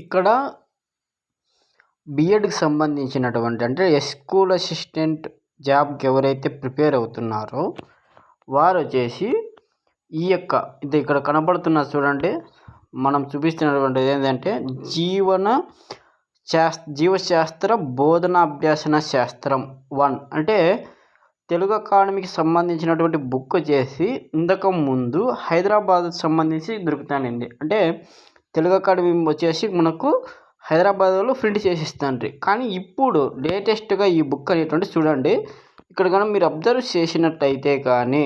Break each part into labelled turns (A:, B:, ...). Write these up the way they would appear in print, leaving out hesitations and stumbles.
A: ఇక్కడ బీఎడ్కి సంబంధించినటువంటి అంటే స్కూల్ అసిస్టెంట్ జాబ్కి ఎవరైతే ప్రిపేర్ అవుతున్నారో వారు వచ్చేసి ఈ యొక్క ఇది ఇక్కడ కనబడుతున్న చూడండి, మనం చూపిస్తున్నటువంటిది ఏంటంటే జీవశాస్త్ర బోధనాభ్యాసన శాస్త్రం 1 అంటే తెలుగు అకాడమీకి సంబంధించినటువంటి బుక్ వచ్చేసి ఇంతకు ముందు హైదరాబాద్కి సంబంధించి దొరుకుతానండి. అంటే తెలుగు అకాడమీ వచ్చేసి మనకు హైదరాబాద్లో ప్రింట్ చేసి ఇస్తాండ్రి. కానీ ఇప్పుడు లేటెస్ట్గా ఈ బుక్ అనేటువంటి చూడండి, ఇక్కడ కనుక మీరు అబ్జర్వ్ చేసినట్టయితే కానీ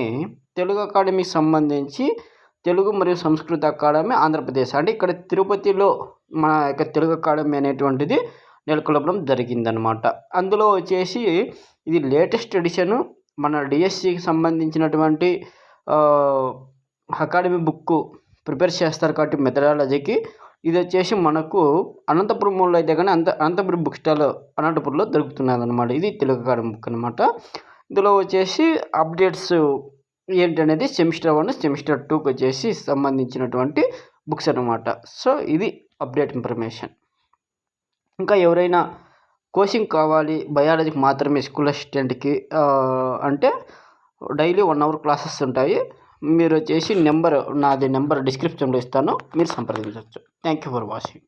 A: తెలుగు అకాడమీకి సంబంధించి తెలుగు మరియు సంస్కృత అకాడమీ ఆంధ్రప్రదేశ్ అంటే ఇక్కడ తిరుపతిలో మన యొక్క తెలుగు అకాడమీ అనేటువంటిది నెలకొల్పడం జరిగిందనమాట. అందులో వచ్చేసి ఇది లేటెస్ట్ ఎడిషను మన డిఎస్సికి సంబంధించినటువంటి అకాడమీ బుక్ ప్రిపేర్ చేస్తారు కాబట్టి మెథడాలజీకి ఇది వచ్చేసి మనకు అనంతపురంలో అయితే కానీ అనంతపురం బుక్ స్టాల్ అనంతపురంలో దొరుకుతున్నది అనమాట. ఇది తెలుగు అకాడమీ బుక్ అనమాట. ఇందులో వచ్చేసి అప్డేట్స్ ఏంటనేది సెమిస్టర్ 1 సెమిస్టర్ 2కి వచ్చేసి సంబంధించినటువంటి బుక్స్ అనమాట. సో ఇది అప్డేట్ ఇన్ఫర్మేషన్. ఇంకా ఎవరైనా కోచింగ్ కావాలి బయాలజీకి మాత్రమే స్కూల్ అసిస్టెంట్కి అంటే డైలీ 1 అవర్ క్లాసెస్ ఉంటాయి. మీరు వచ్చేసి నాది నెంబర్ డిస్క్రిప్షన్లో ఇస్తాను, మీరు సంప్రదించవచ్చు. Thank you for watching.